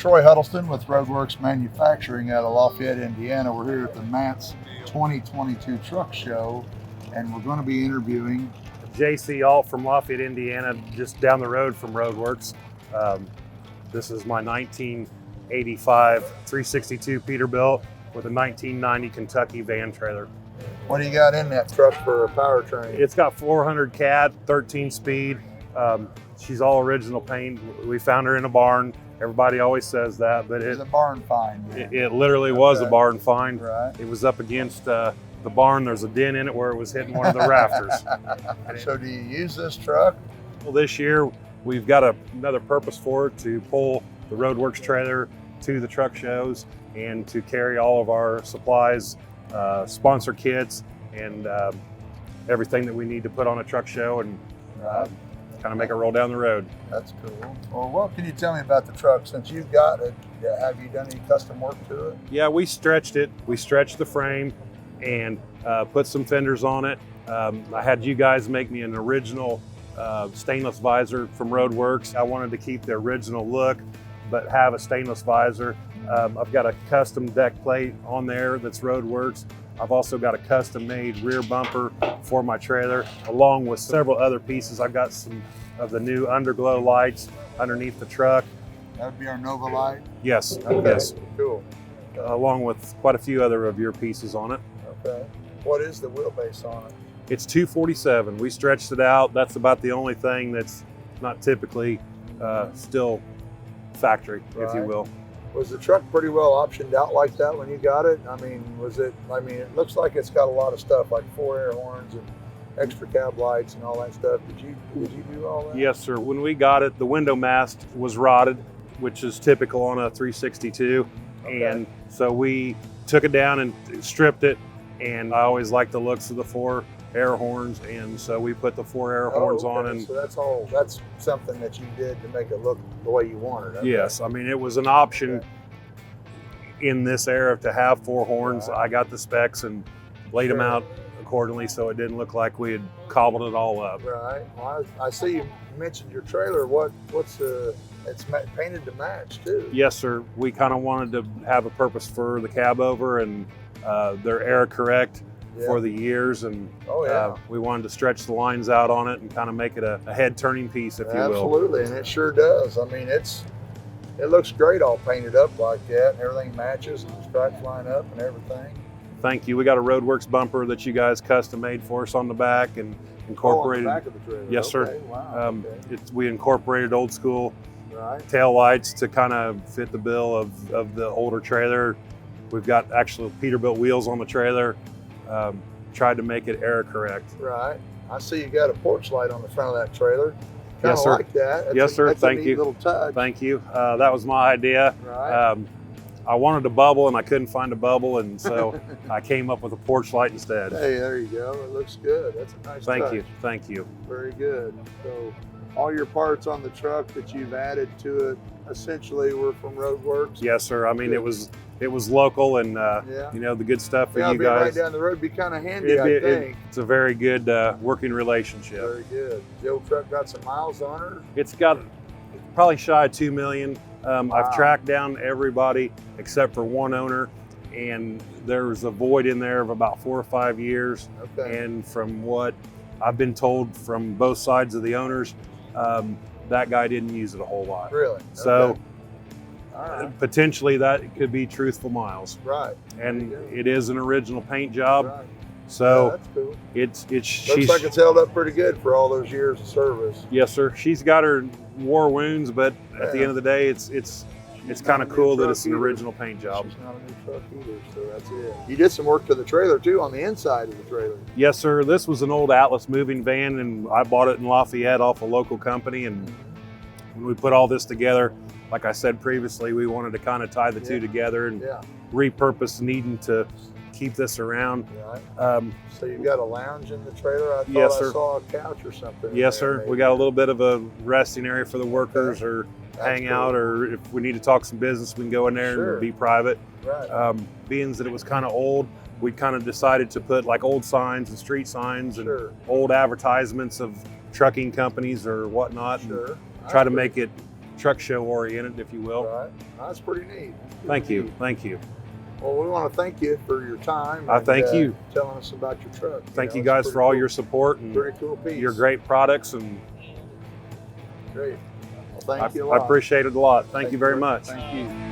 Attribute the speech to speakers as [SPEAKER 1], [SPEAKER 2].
[SPEAKER 1] Troy Huddleston with RoadWorks Manufacturing out of Lafayette, Indiana. We're here at the Matt's 2022 Truck Show, and we're going to be interviewing
[SPEAKER 2] JC Alt from Lafayette, Indiana, just down the road from RoadWorks. This is my 1985 362 Peterbilt with a 1990 Kentucky van trailer.
[SPEAKER 1] What do you got in that truck for a powertrain?
[SPEAKER 2] It's got 400 cat, 13 speed. She's all original paint. We found her in a barn. Everybody always says that, but
[SPEAKER 1] It's a barn find.
[SPEAKER 2] it literally was a barn find.
[SPEAKER 1] Right.
[SPEAKER 2] It was up against the barn. There's a dent in it where it was hitting one of the rafters.
[SPEAKER 1] So do you use this truck?
[SPEAKER 2] Well, this year we've got another purpose for it, to pull the RoadWorks trailer to the truck shows and to carry all of our supplies, sponsor kits, and everything that we need to put on a truck show and kind of make it roll down the road.
[SPEAKER 1] That's cool. Well, what can you tell me about the truck since you've got it? Have you done any custom work to it?
[SPEAKER 2] Yeah, we stretched it. We stretched the frame and put some fenders on it. I had you guys make me an original stainless visor from RoadWorks. I wanted to keep the original look, but have a stainless visor. I've got a custom deck plate on there that's RoadWorks. I've also got a custom made rear bumper for my trailer, along with several other pieces. I've got some of the new underglow lights underneath the truck.
[SPEAKER 1] That would be our Nova light?
[SPEAKER 2] Yes,
[SPEAKER 1] Okay.
[SPEAKER 2] yes.
[SPEAKER 1] Cool.
[SPEAKER 2] Along with quite a few other of your pieces on it.
[SPEAKER 1] Okay. What is the wheelbase on it?
[SPEAKER 2] It's 247. We stretched it out. That's about the only thing that's not typically still factory, if you
[SPEAKER 1] Right.
[SPEAKER 2] will.
[SPEAKER 1] Was the truck pretty well optioned out like that when you got it? I mean, it looks like it's got a lot of stuff like 4 air horns and extra cab lights and all that stuff. Did you do all that?
[SPEAKER 2] Yes, sir. When we got it, the window mast was rotted, which is typical on a 362.
[SPEAKER 1] Okay.
[SPEAKER 2] And so we took it down and stripped it. And I always liked the looks of the 4 air horns. And so we put the 4 air horns on. And
[SPEAKER 1] So that's something that you did to make it look the way you wanted. Okay.
[SPEAKER 2] yes, I mean, it was an option in this era to have 4 horns.
[SPEAKER 1] Right.
[SPEAKER 2] I got the specs and laid them
[SPEAKER 1] Sure.
[SPEAKER 2] out accordingly, so it didn't look like we had cobbled it all up.
[SPEAKER 1] Right. Well, I see you mentioned your trailer. It's painted to match too.
[SPEAKER 2] Yes, sir. We kind of wanted to have a purpose for the cab over, and they're air correct for the years, and we wanted to stretch the lines out on it and kind of make it a head turning piece, if you will.
[SPEAKER 1] Absolutely, and it sure does. I mean, it looks great all painted up like that, and everything matches, and the stripes line up and everything.
[SPEAKER 2] Thank you. We got a RoadWorks bumper that you guys custom made for us on the back and incorporated.
[SPEAKER 1] On the back of the trailer.
[SPEAKER 2] Yes, sir.
[SPEAKER 1] Okay, wow. Okay.
[SPEAKER 2] We incorporated old school
[SPEAKER 1] Right.
[SPEAKER 2] tail lights to kind of fit the bill of the older trailer. We've got actual Peterbilt wheels on the trailer. Tried to make it air correct.
[SPEAKER 1] Right. I see you got a porch light on the front of that trailer. Kind
[SPEAKER 2] Yes,
[SPEAKER 1] of
[SPEAKER 2] sir.
[SPEAKER 1] like that.
[SPEAKER 2] Yes, sir.
[SPEAKER 1] That's
[SPEAKER 2] Thank
[SPEAKER 1] a neat
[SPEAKER 2] you.
[SPEAKER 1] little touch.
[SPEAKER 2] Thank you. That was my idea.
[SPEAKER 1] Right.
[SPEAKER 2] I wanted a bubble and I couldn't find a bubble, and so I came up with a porch light instead.
[SPEAKER 1] Hey, there you go. It looks good. That's a nice
[SPEAKER 2] Thank
[SPEAKER 1] touch.
[SPEAKER 2] you. Thank you.
[SPEAKER 1] Very good. So all your parts on the truck that you've added to it essentially were from RoadWorks?
[SPEAKER 2] Yes, sir. I mean,
[SPEAKER 1] Good.
[SPEAKER 2] it was local, and
[SPEAKER 1] Yeah.
[SPEAKER 2] you know, the good stuff for
[SPEAKER 1] Yeah,
[SPEAKER 2] you
[SPEAKER 1] be right
[SPEAKER 2] guys.
[SPEAKER 1] down the road. Be kind of handy, I think.
[SPEAKER 2] It's a very good working relationship.
[SPEAKER 1] Very good. The old truck got some miles on her?
[SPEAKER 2] It's got probably shy of 2 million.
[SPEAKER 1] Wow.
[SPEAKER 2] I've tracked down everybody except for one owner, and there was a void in there of about 4 or 5 years.
[SPEAKER 1] Okay.
[SPEAKER 2] And from what I've been told from both sides of the owners, that guy didn't use it a whole lot.
[SPEAKER 1] Really?
[SPEAKER 2] So
[SPEAKER 1] Okay. All right.
[SPEAKER 2] potentially that could be truthful miles.
[SPEAKER 1] Right.
[SPEAKER 2] And
[SPEAKER 1] There you
[SPEAKER 2] it is an original paint job.
[SPEAKER 1] Right.
[SPEAKER 2] So
[SPEAKER 1] Yeah, that's cool.
[SPEAKER 2] it's
[SPEAKER 1] Looks
[SPEAKER 2] she's
[SPEAKER 1] like it's held up pretty good for all those years of service.
[SPEAKER 2] yes, sir. She's got her war wounds, but at the
[SPEAKER 1] Yeah.
[SPEAKER 2] end of the day, it's
[SPEAKER 1] not
[SPEAKER 2] kind
[SPEAKER 1] a
[SPEAKER 2] of
[SPEAKER 1] new
[SPEAKER 2] cool that
[SPEAKER 1] truck
[SPEAKER 2] it's an
[SPEAKER 1] either.
[SPEAKER 2] original paint job.
[SPEAKER 1] She's not a new truck either, so that's it. You did some work to the trailer too on the inside of the trailer.
[SPEAKER 2] Yes, sir. This was an old Atlas moving van, and I bought it in Lafayette off a local company. And when we put all this together, like I said previously, we wanted to kind of tie the two together and
[SPEAKER 1] Yeah.
[SPEAKER 2] repurpose needing to keep this around.
[SPEAKER 1] Right. So you've got a lounge in the trailer? I thought
[SPEAKER 2] Yes,
[SPEAKER 1] I
[SPEAKER 2] sir.
[SPEAKER 1] saw a couch or something. in
[SPEAKER 2] Yes,
[SPEAKER 1] there,
[SPEAKER 2] sir.
[SPEAKER 1] maybe.
[SPEAKER 2] We got a little bit of a resting area for the workers, or
[SPEAKER 1] That's
[SPEAKER 2] hang out,
[SPEAKER 1] cool.
[SPEAKER 2] or if we need to talk some business, we can go in there
[SPEAKER 1] Sure.
[SPEAKER 2] and be private.
[SPEAKER 1] Right.
[SPEAKER 2] Being that it was kind of old, we kind of decided to put like old signs and street signs and
[SPEAKER 1] Sure.
[SPEAKER 2] old advertisements of trucking companies or whatnot, and
[SPEAKER 1] Sure.
[SPEAKER 2] try to
[SPEAKER 1] That's
[SPEAKER 2] make it truck show oriented, if you will.
[SPEAKER 1] Right. That's pretty neat.
[SPEAKER 2] Thank you. Thank you.
[SPEAKER 1] Well, we want to thank you for your time.
[SPEAKER 2] I thank you.
[SPEAKER 1] Telling us about your truck.
[SPEAKER 2] Thank you
[SPEAKER 1] it's
[SPEAKER 2] guys
[SPEAKER 1] pretty
[SPEAKER 2] for all
[SPEAKER 1] cool.
[SPEAKER 2] your support and
[SPEAKER 1] Pretty cool piece.
[SPEAKER 2] your great products, and
[SPEAKER 1] Great. Well, thank you a
[SPEAKER 2] I
[SPEAKER 1] lot.
[SPEAKER 2] appreciate it a lot. Thank you very
[SPEAKER 1] Rick.
[SPEAKER 2] much.
[SPEAKER 1] Thank you.